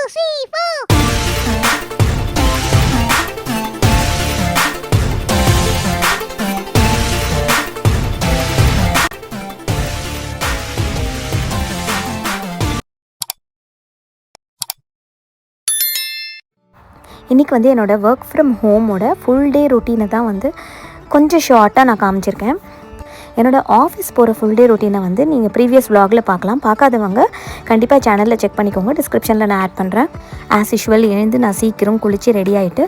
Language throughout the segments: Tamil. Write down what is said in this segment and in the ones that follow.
3, 4. இன்றைக்கி வந்து என்னோடய ஒர்க் ஃப்ரம் ஹோமோட ஃபுல் டே ரொட்டீனை தான் வந்து கொஞ்சம் ஷார்ட்டாக நான் காமிச்சிருக்கேன். என்னோடய ஆஃபீஸ் போகிற ஃபுல் டே ரொட்டீனை வந்து நீங்கள் ப்ரீவியஸ் vlogல பார்க்கலாம். பார்க்காதவங்க கண்டிப்பாக சேனலில் செக் பண்ணிக்கோங்க. டிஸ்கிரிப்ஷனில் நான் ஆட் பண்ணுறேன். ஆஸ் யூஷுவல் எழுந்து நான் சீக்கிரம் குளித்து ரெடி ஆகிட்டு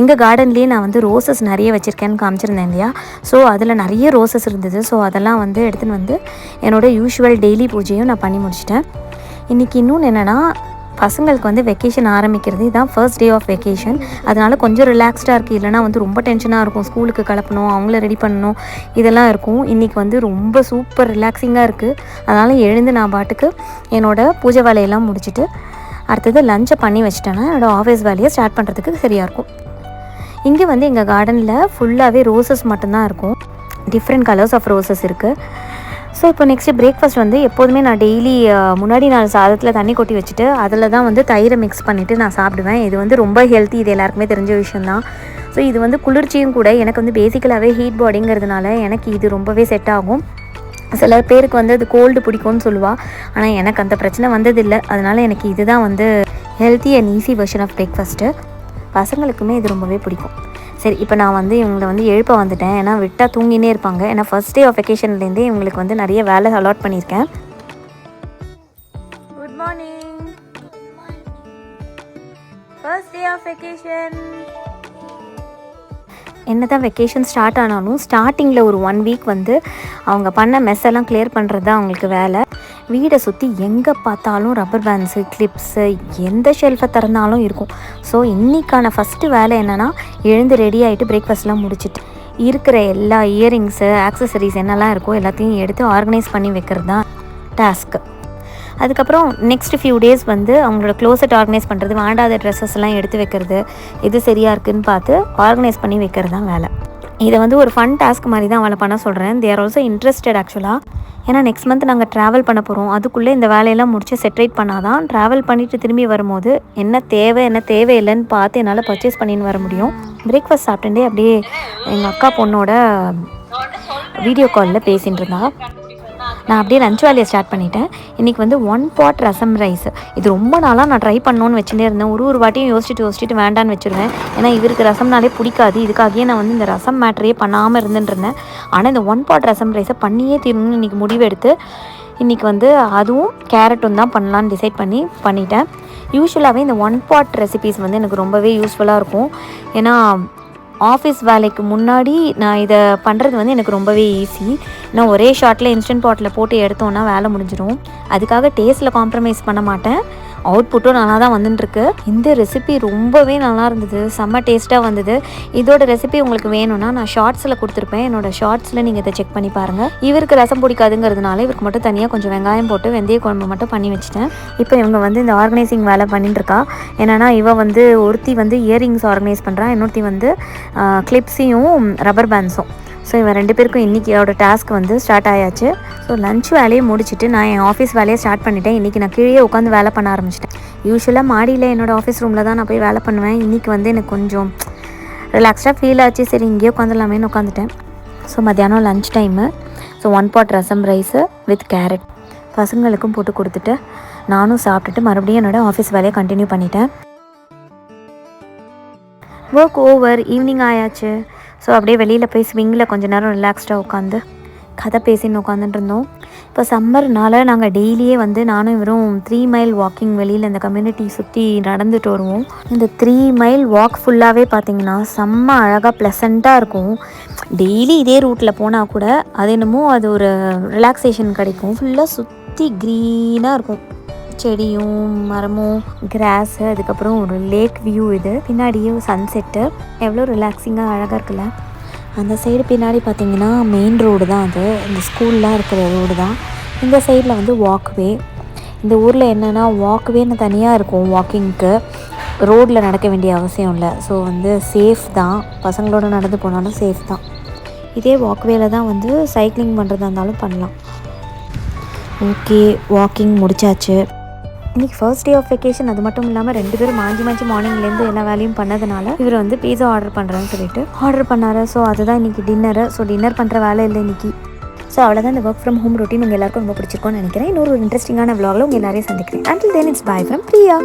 எங்கள் கார்டன்லேயே நான் வந்து ரோசஸ் நிறைய வச்சுருக்கேன்னு காமிச்சிருந்தேன் இல்லையா. ஸோ அதில் நிறைய ரோசஸ் இருந்தது. ஸோ அதெல்லாம் வந்து எடுத்துன்னு வந்து என்னோடய யூஷுவல் டெய்லி பூஜையும் நான் பண்ணி முடிச்சிட்டேன். இன்றைக்கி இன்னொன்று என்னென்னா, பசங்களுக்கு வந்து வெக்கேஷன் ஆரம்பிக்கிறது இதான் ஃபர்ஸ்ட் டே ஆஃப் வெக்கேஷன். அதனால் கொஞ்சம் ரிலாக்ஸ்டாக இருக்குது. இல்லைனா வந்து ரொம்ப டென்ஷனாக இருக்கும். ஸ்கூலுக்கு கிளப்பணும், அவங்கள ரெடி பண்ணணும், இதெல்லாம் இருக்கும். இன்றைக்கி வந்து ரொம்ப சூப்பர் ரிலாக்ஸிங்காக இருக்குது. அதனால் எழுந்து நான் பாட்டுக்கு என்னோடய பூஜை வேலையெல்லாம் முடிச்சுட்டு அடுத்தது லஞ்சை பண்ணி வச்சிட்டேன்னா என்னோடய ஆஃபீஸ் வேலையை ஸ்டார்ட் பண்ணுறதுக்கு சரியாக இருக்கும். இங்கே வந்து எங்கள் கார்டனில் ஃபுல்லாகவே ரோசஸ் மட்டும்தான் இருக்கும். டிஃப்ரெண்ட் கலர்ஸ் ஆஃப் ரோசஸ் இருக்குது. ஸோ இப்போ நெக்ஸ்ட்டு பிரேக்ஃபாஸ்ட் வந்து எப்போதுமே நான் டெய்லி முன்னாடி நாள் சாதத்தில் தண்ணி கொட்டி வச்சுட்டு அதில் தான் வந்து தயிரை மிக்ஸ் பண்ணிவிட்டு நான் சாப்பிடுவேன். இது வந்து ரொம்ப ஹெல்த்தி, இது எல்லாருக்குமே தெரிஞ்ச விஷயந்தான். ஸோ இது வந்து குளிர்ச்சியும் கூட. எனக்கு வந்து பேசிக்கலாகவே ஹீட் பாடிங்கிறதுனால எனக்கு இது ரொம்பவே செட் ஆகும். சில பேருக்கு வந்து அது கோல்டு பிடிக்கும்னு சொல்லுவாள். ஆனால் எனக்கு அந்த பிரச்சனை வந்ததில்லை. அதனால் எனக்கு இதுதான் வந்து healthy and easy version of breakfast. பசங்களுக்குமே இது ரொம்பவே பிடிக்கும். சரி, இப்போ நான் வந்து இவங்களை வந்து எழுப்ப வந்துட்டேன். ஏன்னா விட்டால் தூங்கினே இருப்பாங்க. ஏன்னா ஃபர்ஸ்ட் டே ஆஃப் வெக்கேஷன்லேருந்தே இவங்களுக்கு வந்து நிறைய வேலை அலாட் பண்ணியிருக்கேன். Good morning. First day of vacation. என்ன தான் வெக்கேஷன் ஸ்டார்ட் ஆனாலும் ஸ்டார்டிங்கில் ஒரு 1 வீக் வந்து அவங்க பண்ண மெஸ்ஸெல்லாம் கிளியர் பண்ணுறது தான் அவங்களுக்கு வேலை. வீடை சுற்றி எங்கே பார்த்தாலும் ரப்பர் பேண்ட்ஸு, கிளிப்ஸு, எந்த ஷெல்ஃபை திறந்தாலும் இருக்கும். ஸோ இன்றைக்கான ஃபஸ்ட்டு வேலை என்னென்னா, எழுந்து ரெடி ஆகிட்டு பிரேக்ஃபாஸ்ட்லாம் முடிச்சுட்டு இருக்கிற எல்லா இயரிங்ஸு, ஆக்சசரிஸ் என்னெல்லாம் இருக்கோ எல்லாத்தையும் எடுத்து ஆர்கனைஸ் பண்ணி வைக்கிறது தான் டாஸ்க்கு. அதுக்கப்புறம் நெக்ஸ்ட் ஃபியூ டேஸ் வந்து அவங்களோட க்ளோசெட் ஆர்கனைஸ் பண்ணுறது, வேண்டாத ட்ரெஸ்ஸஸ்லாம் எடுத்து வைக்கிறது, எது சரியாக இருக்குதுன்னு பார்த்து ஆர்கனைஸ் பண்ணி வைக்கிறது தான் வேலை. இதை வந்து ஒரு ஃபன் டாஸ்க் மாதிரி தான் அவளை பண்ண சொல்கிறேன். தே ஆர் ஆல்சோ இன்ட்ரெஸ்டட் ஆக்சுவலாக. ஏன்னா நெக்ஸ்ட் மந்த் நாங்கள் ட்ராவல் பண்ண போகிறோம். அதுக்குள்ளே இந்த வேலையெல்லாம் முடிச்சு செட்ரேட் பண்ணால் தான் ட்ராவல் பண்ணிவிட்டு திரும்பி வரும்போது என்ன தேவை என்ன தேவையில்லைன்னு பார்த்து என்னால் பர்ச்சேஸ் பண்ணின்னு வர முடியும். பிரேக்ஃபாஸ்ட் சாப்பிட்டுட்டே அப்படியே எங்கள் அக்கா பொண்ணோட வீடியோ காலில் பேசிகிட்டு இருந்தா. நான் அப்படியே லஞ்ச் வேலையை ஸ்டார்ட் பண்ணிட்டேன். இன்றைக்கி வந்து 1 pot ரசம் ரைஸ். இது ரொம்ப நாளாக நான் ட்ரை பண்ணணுன்னு வச்சுட்டே இருந்தேன். ஒரு வாட்டியும் யோசிச்சுட்டு வேண்டான்னு வச்சுருவேன். ஏன்னா இவருக்கு ரசம்னாலே பிடிக்காது. இதுக்காகவே நான் வந்து இந்த ரசம் மேட்ரையே பண்ணாமல் இருந்துருந்தேன். ஆனால் இந்த 1 pot ரசம் ரைஸை பண்ணியே தீரணும்னு இன்றைக்கி முடிவெடுத்து இன்றைக்கி வந்து அதுவும் கேரட்டும் தான் பண்ணலான்னு டிசைட் பண்ணிட்டேன். யூஸ்வலாகவே இந்த 1 pot ரெசிபீஸ் வந்து எனக்கு ரொம்பவே யூஸ்ஃபுல்லாக இருக்கும். ஏன்னா ஆஃபீஸ் வேலைக்கு முன்னாடி நான் இதை பண்ணுறது வந்து எனக்கு ரொம்பவே ஈஸி. நான் ஒரே ஷாட்டில் இன்ஸ்டன்ட் பாட்டில் போட்டு எடுத்தோன்னா வேலை முடிஞ்சிடும். அதுக்காக டேஸ்ட்டில் காம்ப்ரமைஸ் பண்ண மாட்டேன். அவுட்புட்டும் நல்லா தான் வந்துட்டுருக்கு. இந்த ரெசிபி ரொம்பவே நல்லா இருந்தது, செம்ம டேஸ்ட்டாக வந்தது. இதோட ரெசிபி உங்களுக்கு வேணும்னா நான் ஷார்ட்ஸில் கொடுத்துருப்பேன். என்னோடய ஷார்ட்ஸில் நீங்கள் இதை செக் பண்ணி பாருங்கள். இவருக்கு ரசம் பிடிக்காதுங்கிறதுனால இவருக்கு மட்டும் தனியாக கொஞ்சம் வெங்காயம் போட்டு வெந்தய குழம்பு மட்டும் பண்ணி வச்சுட்டேன். இப்போ இவங்க வந்து இந்த ஆர்கனைசிங் வேலை பண்ணிட்டுருக்கா. என்னென்னா ஒருத்தி வந்து இயரிங்ஸ் ஆர்கனைஸ் பண்ணுறா, இன்னொருத்தி வந்து கிளிப்ஸையும் ரப்பர் பேண்ட்ஸும். ஸோ இவன் 2 பேருக்கும் இன்றைக்கியோட டாஸ்க் வந்து ஸ்டார்ட் ஆயாச்சு. ஸோ லஞ்ச் வேலையை முடிச்சுட்டு நான் என் ஆஃபீஸ் வேலையை ஸ்டார்ட் பண்ணிட்டேன். இன்றைக்கி நான் கீழே உட்காந்து வேலை பண்ண ஆரம்பிச்சிட்டேன். யூஸ்வலாக மாடியில் என்னோடய ஆஃபீஸ் ரூமில் தான் நான் போய் வேலை பண்ணுவேன். இன்றைக்கி வந்து எனக்கு கொஞ்சம் ரிலாக்ஸ்டாக ஃபீல் ஆச்சு. சரி இங்கேயே உட்காந்துலாமேன்னு உட்காந்துட்டேன். ஸோ மத்தியானம் lunch time. So 1 pot rasam rice with carrot பசங்களுக்கும் போட்டு கொடுத்துட்டு நானும் சாப்பிட்டுட்டு மறுபடியும் என்னோடய ஆஃபீஸ் வேலையை கண்டினியூ பண்ணிட்டேன். ஒர்க் ஓவர், ஈவினிங் ஆயாச்சு. ஸோ அப்படியே வெளியில் போய் ஸ்விங்கில் கொஞ்சம் நேரம் ரிலாக்ஸ்டாக உட்காந்து கதை பேசின்னு உட்காந்துட்டு இருந்தோம். இப்போ சம்மர்னால நாங்கள் டெய்லியே வந்து நானும் இவரும் 3 mile வாக்கிங் வெளியில் இந்த கம்யூனிட்டி சுற்றி நடந்துட்டு வருவோம். இந்த 3 mile வாக் ஃபுல்லாகவே பார்த்திங்கன்னா செம்ம அழகாக ப்ளசண்ட்டாக இருக்கும். டெய்லி இதே ரூட்டில் போனால் கூட அது என்னமோ அது ஒரு ரிலாக்ஸேஷன் கிடைக்கும். ஃபுல்லாக சுற்றி க்ரீனாக இருக்கும், செடியும் மரமும் கிராஸு, அதுக்கப்புறம் ஒரு லேக் வியூ. இது பின்னாடியே சன்செட்டு எவ்வளோ ரிலாக்ஸிங்காக அழகாக இருக்குல்ல. அந்த சைடு பின்னாடி பார்த்திங்கன்னா மெயின் ரோடு தான், அது இந்த ஸ்கூல்லாம் இருக்கிற ரோடு தான். இந்த சைடில் வந்து வாக்வே. இந்த ஊரில் என்னென்னா வாக்வேன்னு தனியாக இருக்கும், வாக்கிங்க்கு ரோட்டில் நடக்க வேண்டிய அவசியம் இல்லை. ஸோ வந்து சேஃப் தான், பசங்களோட நடந்து போனாலும் சேஃப் தான். இதே வாக்வேல தான் வந்து சைக்கிளிங் பண்ணுறதா இருந்தாலும் பண்ணலாம். ஓகே, வாக்கிங் முடித்தாச்சு. இன்றைக்கி ஃபர்ஸ்ட் டே ஆஃப் வெக்கேஷன். அது மட்டும் இல்லாமல் 2 பேரும் மாஞ்சி மார்னிங்லேருந்து எல்லா வேலையும் பண்ணதுனால இவர் வந்து பீஸா ஆர்டர் பண்ணுறேன்னு சொல்லிட்டு ஆர்டர் பண்ணார். ஸோ அதுதான் இன்றைக்கி டின்னரு. ஸோ டின்னர் பண்ணுற வேலை இல்லை இன்றைக்கி. ஸோ அவ்வளோதான் இந்த ஒர்க் ஃப்ரம் ஹோம் ரொட்டீன் உங்கள் எல்லாருக்கும் ரொம்ப பிடிச்சிருக்கோன்னு நினைக்கிறேன். இன்னொரு இன்ட்ரெஸ்டிங்கான vlogல உங்கள் எல்லாரையும் சந்திக்கிறேன். Until then, it's bye from Priya.